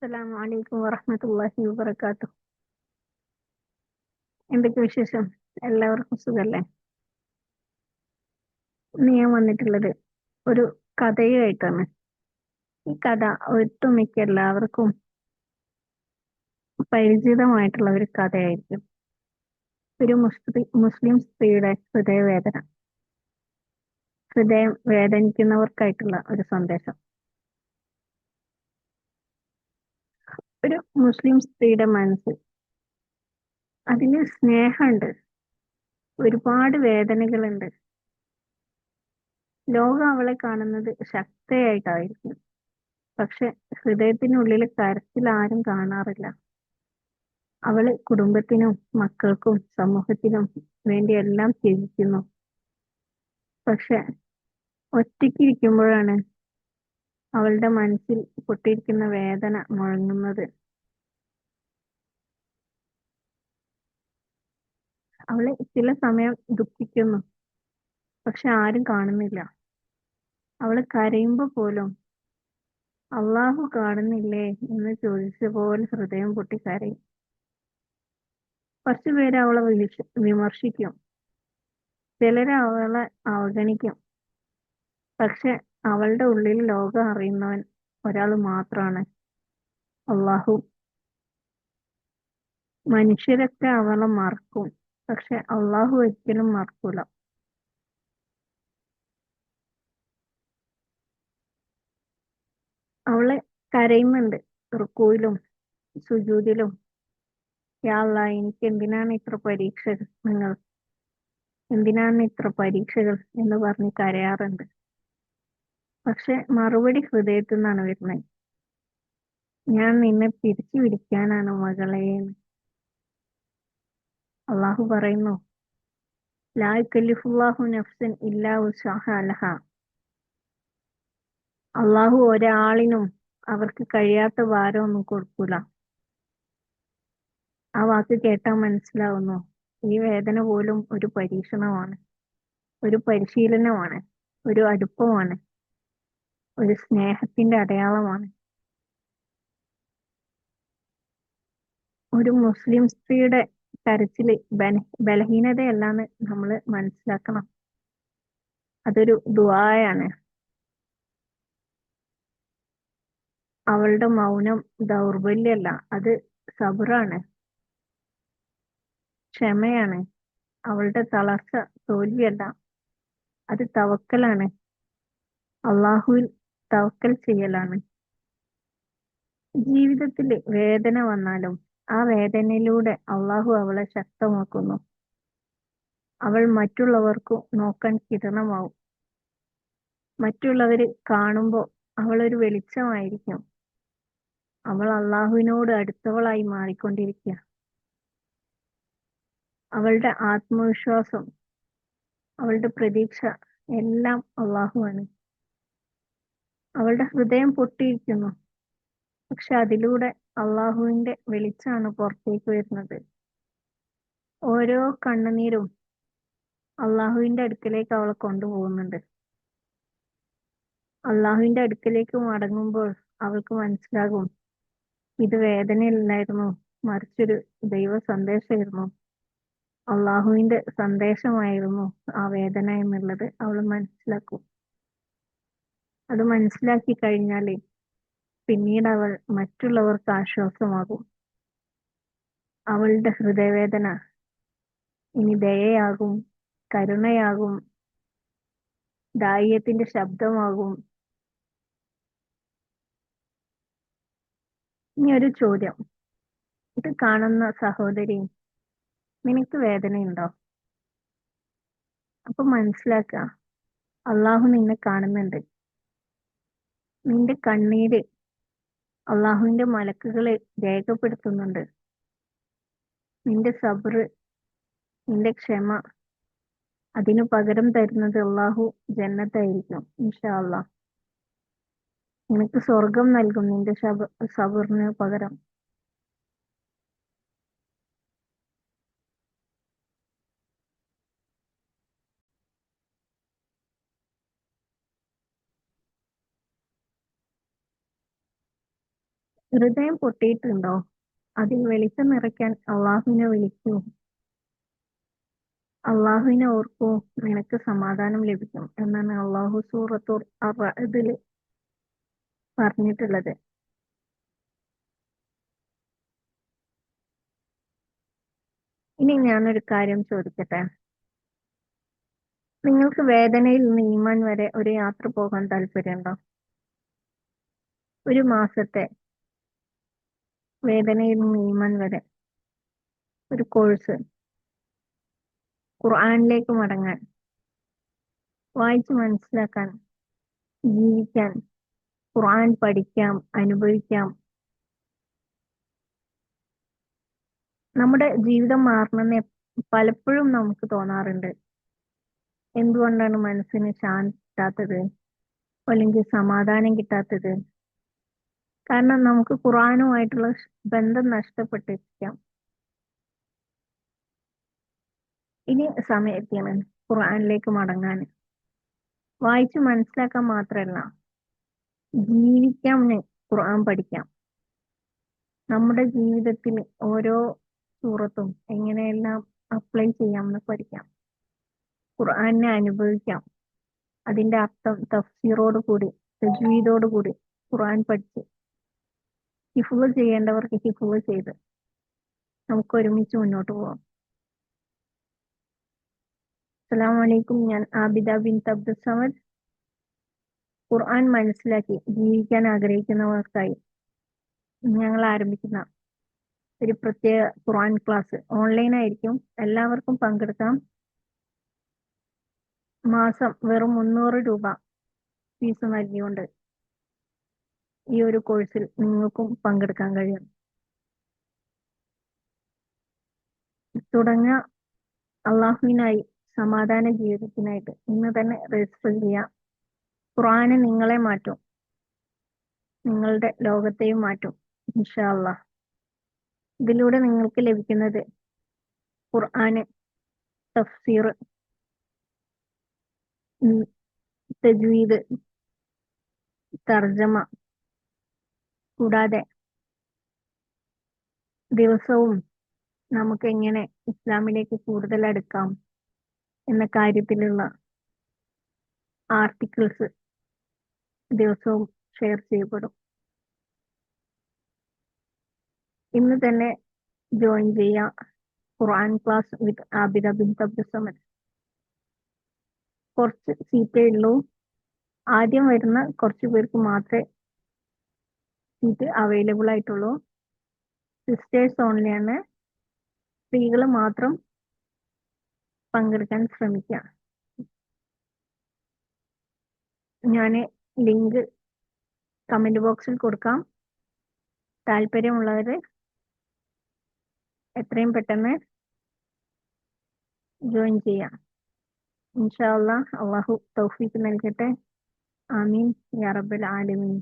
അസ്സലാമു അലൈക്കും വറഹ്മത്തുള്ളാഹി വബറകാതുഹു. എന്തൊക്കെ വിശേഷം? എല്ലാവർക്കും സുഖല്ലേ? ഇന്ന് ഞാൻ വന്നിട്ടുള്ളത് ഒരു കഥയുമായിട്ടാണ്. ഈ കഥ ഒട്ടുമിക്ക എല്ലാവർക്കും പരിചിതമായിട്ടുള്ള ഒരു കഥയായിരിക്കും. ഒരു മുസ്ലിം സ്ത്രീയുടെ ഹൃദയവേദന, ഹൃദയം വേദനിക്കുന്നവർക്കായിട്ടുള്ള ഒരു സന്ദേശം. ഒരു മുസ്ലിം സ്ത്രീയുടെ മനസ്സ്, അതിന് സ്നേഹമുണ്ട്, ഒരുപാട് വേദനകളുണ്ട്. ലോകം അവളെ കാണുന്നത് ശക്തയായിട്ടായിരിക്കും, പക്ഷെ ഹൃദയത്തിനുള്ളിൽ കരച്ചിൽ ആരും കാണാറില്ല. അവള് കുടുംബത്തിനും മക്കൾക്കും സമൂഹത്തിനും വേണ്ടി എല്ലാം ത്യജിക്കുന്നു. പക്ഷെ ഒറ്റയ്ക്കിരിക്കുമ്പോഴാണ് അവളുടെ മനസ്സിൽ പൊട്ടിയിരിക്കുന്ന വേദന മുഴങ്ങുന്നത്. അവള് ചില സമയം ദുഃഖിക്കുന്നു, പക്ഷെ ആരും കാണുന്നില്ല. അവള് കരയുമ്പോ പോലും അള്ളാഹു കാണുന്നില്ലേ എന്ന് ചോദിച്ച പോലെ ഹൃദയം പൊട്ടി കരയും. കുറച്ചുപേര് അവളെ വിമർശിക്കും, ചിലര് അവളെ അവഗണിക്കും. പക്ഷെ അവളുടെ ഉള്ളിൽ ലോകം അറിയുന്നവൻ ഒരാൾ മാത്രമാണ്, അള്ളാഹു. മനുഷ്യരൊക്കെ അവളെ മറക്കും, പക്ഷെ അള്ളാഹു ഒരിക്കലും മറക്കൂല. അവള് കരയുന്നുണ്ട്, റുക്കൂയിലും സുജൂദിലും. യാ അല്ലാ, എനിക്ക് എന്തിനാണ് ഇത്ര പരീക്ഷകൾ, നിങ്ങൾ എന്തിനാണ് ഇത്ര പരീക്ഷകൾ എന്ന് പറഞ്ഞ് കരയാറുണ്ട്. പക്ഷെ മറുപടി ഹൃദയത്തിൽ നിന്നാണ് വരുന്നത്. ഞാൻ നിന്നെ തിരിച്ചു വിളിക്കാനാണ് മകളെ എന്ന് അള്ളാഹു പറയുന്നു. ലാ യുകല്ലിഫുല്ലാഹു നഫ്സൻ ഇല്ലാ വുസ്അഹാ ലഹാ. അള്ളാഹു ഒരാളിനും അവർക്ക് കഴിയാത്ത ഭാരമൊന്നും കൊടുക്കൂല. ആ വാക്ക് കേട്ടാൽ മനസ്സിലാവുന്നു, ഈ വേദന പോലും ഒരു പരീക്ഷണമാണ്, ഒരു പരിശീലനമാണ്, ഒരു അടുപ്പമാണ്, ഒരു സ്നേഹത്തിന്റെ അടയാളമാണ്. ഒരു മുസ്ലിം സ്ത്രീയുടെ കരച്ചില് ബലഹീനതയല്ലാന്ന് നമ്മൾ മനസ്സിലാക്കണം. അതൊരു ദുആയാണ്. അവളുടെ മൗനം ദൗർബല്യമല്ല, അത് സബറാണ്, ക്ഷമയാണ്. അവളുടെ തളർച്ച തോൽവിയല്ല, അത് തവക്കലാണ്, അള്ളാഹുവിൽ തവക്കൽ ചെയ്യലാണ്. ജീവിതത്തിൽ വേദന വന്നാലും ആ വേദനയിലൂടെ അള്ളാഹു അവളെ ശക്തമാക്കുന്നു. അവൾ മറ്റുള്ളവർക്ക് നോക്കാൻ കിരണമാവും. മറ്റുള്ളവര് കാണുമ്പോൾ അവൾ ഒരു വെളിച്ചമായിരിക്കും. അവൾ അള്ളാഹുവിനോട് അടുത്തവളായി മാറിക്കൊണ്ടിരിക്കുക. അവളുടെ ആത്മവിശ്വാസം, അവളുടെ പ്രതീക്ഷ എല്ലാം അള്ളാഹുവാണ്. അവളുടെ ഹൃദയം പൊട്ടിയിരിക്കുന്നു, പക്ഷെ അതിലൂടെ അള്ളാഹുവിന്റെ വെളിച്ചാണ് പുറത്തേക്ക് വരുന്നത്. ഓരോ കണ്ണുനീരും അള്ളാഹുവിന്റെ അടുക്കലേക്ക് അവളെ കൊണ്ടുപോകുന്നുണ്ട്. അള്ളാഹുവിന്റെ അടുക്കലേക്ക് മടങ്ങുമ്പോൾ അവൾക്ക് മനസ്സിലാകും, ഇത് വേദനയില്ലായിരുന്നു, മറിച്ചൊരു ദൈവ സന്ദേശമായിരുന്നു, അള്ളാഹുവിന്റെ സന്ദേശമായിരുന്നു ആ വേദന എന്നുള്ളത് അവൾ മനസ്സിലാക്കും. അത് മനസ്സിലാക്കി കഴിഞ്ഞാല് പിന്നീട് അവൾ മറ്റുള്ളവർക്ക് ആശ്വാസമാകും. അവളുടെ ഹൃദയവേദന ഇനി ദയയാകും, കരുണയാകും, ദാഹ്യത്തിന്റെ ശബ്ദമാകും. ഇനി ഒരു ചോദ്യം, ഇത് കാണുന്ന സഹോദരി, നിനക്ക് വേദനയുണ്ടോ? അപ്പൊ മനസ്സിലാക്കുക, അള്ളാഹു നിന്നെ കാണുന്നുണ്ട്. നിന്റെ കണ്ണീര് അള്ളാഹുവിന്റെ മലക്കുകളെ രേഖപ്പെടുത്തുന്നുണ്ട്. നിന്റെ സബറ്, നിന്റെ ക്ഷമ, അതിനു പകരം തരുന്നത് അള്ളാഹു ജന്നത്തായിരിക്കും ഇൻഷാ അള്ളാഹ്. നിനക്ക് സ്വർഗം നൽകും നിന്റെ സബറിന് പകരം. ഹൃദയം പൊട്ടിയിട്ടുണ്ടോ? അതിൽ വെളിച്ചം നിറയ്ക്കാൻ അള്ളാഹുവിനെ വിളിക്കൂ. അള്ളാഹുവിനെ ഓർക്കൂ, നിനക്ക് സമാധാനം ലഭിക്കും എന്നാണ് അള്ളാഹു സൂറത്തുൽ അർ-റഅദില് പറഞ്ഞിട്ടുള്ളത്. ഇനി ഞാനൊരു കാര്യം ചോദിക്കട്ടെ. നിങ്ങൾക്ക് വേദനയിൽ നിന്ന് ഈമാൻ വരെ ഒരു യാത്ര പോകാൻ താല്പര്യമുണ്ടോ? ഒരു മാസത്തെ വേദനയിൽ നിന്ന് ഈമാൻ വരെ ഒരു കോഴ്സ്, ഖുർആനിലേക്ക് മടങ്ങാൻ, വായിച്ച് മനസ്സിലാക്കാൻ, ജീവിക്കാൻ, ഖുർആൻ പഠിക്കാം, അനുഭവിക്കാം. നമ്മുടെ ജീവിതം മാറണമെന്ന് പലപ്പോഴും നമുക്ക് തോന്നാറുണ്ട്. എന്തുകൊണ്ടാണ് മനസ്സിന് ശാന്തി കിട്ടാത്തത്, അല്ലെങ്കിൽ സമാധാനം കിട്ടാത്തത്? കാരണം നമുക്ക് ഖുർആനുമായിട്ടുള്ള ബന്ധം നഷ്ടപ്പെട്ടിരിക്കാം. ഇനി സമയത്തെയാണ് ഖുർആനിലേക്ക് മടങ്ങാൻ. വായിച്ച് മനസ്സിലാക്കാൻ മാത്രമല്ല, ജീവിക്കാൻ ഖുർആൻ പഠിക്കാം. നമ്മുടെ ജീവിതത്തിൽ ഓരോ സൂറത്തും എങ്ങനെയെല്ലാം അപ്ലൈ ചെയ്യാമെന്ന് പഠിക്കാം. ഖുർആനെ അനുഭവിക്കാം. അതിന്റെ അർത്ഥം തഫ്സീറോട് കൂടി, തജ്വീദോട് കൂടി ഖുർആൻ പഠിച്ച് ഹിഫ്ള് ചെയ്യേണ്ടവർക്ക് ഹിഫ്ള് ചെയ്ത് നമുക്ക് ഒരുമിച്ച് മുന്നോട്ട് പോകാം. അസ്സലാമു അലൈക്കും. ഞാൻ ആബിദ ബിൻത്ത് അബ്ദുൽ സമദ്. ഖുർആൻ മനസ്സിലാക്കി ജീവിക്കാൻ ആഗ്രഹിക്കുന്നവർക്കായി ഞങ്ങൾ ആരംഭിക്കുന്ന ഒരു പ്രത്യേക ഖുർആൻ ക്ലാസ് ഓൺലൈൻ ആയിരിക്കും. എല്ലാവർക്കും പങ്കെടുക്കാം. മാസം വെറും 300 രൂപ ഫീസ് നൽകിക്കൊണ്ട് ഈ ഒരു കോഴ്സിൽ നിങ്ങൾക്കും പങ്കെടുക്കാൻ കഴിയും. തുടങ്ങുക അള്ളാഹുവിനായി, സമാധാന ജീവിതത്തിനായിട്ട് ഇന്ന് തന്നെ രജിസ്റ്റർ ചെയ്യാം. ഖുർആന് നിങ്ങളെ മാറ്റും, നിങ്ങളുടെ ലോകത്തെയും മാറ്റും ഇൻഷാ അല്ലാഹ്. ഇതിലൂടെ നിങ്ങൾക്ക് ലഭിക്കുന്നത് ഖുർആന്, തഫ്സീർ, തജ്വീദ്, തർജമ, കൂടാതെ ദിവസവും നമുക്ക് എങ്ങനെ ഇസ്ലാമിലേക്ക് കൂടുതൽ അടുക്കാം എന്ന കാര്യത്തിലുള്ള ആർട്ടിക്കിൾസ് ദിവസവും ഷെയർ ചെയ്യപ്പെടും. ഇന്ന് തന്നെ ജോയിൻ ചെയ്യാം ഖുർആൻ ക്ലാസ് വിത്ത് ആബിദ ബിൻത്ത് അബ്ദുൽ സമദ്. കുറച്ച് സീറ്റേ ഉള്ളൂ. ആദ്യം വരുന്ന കുറച്ച് പേർക്ക് മാത്രമേ സീറ്റ് അവൈലബിൾ ആയിട്ടുള്ളൂ. സിസ്റ്റേഴ്സ് ഓൺലിയാണ്. സ്ത്രീകൾ മാത്രം പങ്കെടുക്കാൻ ശ്രമിക്കുക. ഞാൻ ലിങ്ക് കമന്റ് ബോക്സിൽ കൊടുക്കാം. താല്പര്യമുള്ളവർ എത്രയും പെട്ടെന്ന് ജോയിൻ ചെയ്യാം. ഇൻഷാ അല്ലാഹ്. അള്ളാഹു തൗഫീഖ് നൽകട്ടെ. ആമീൻ യാ റബ്ബൽ ആലമീൻ.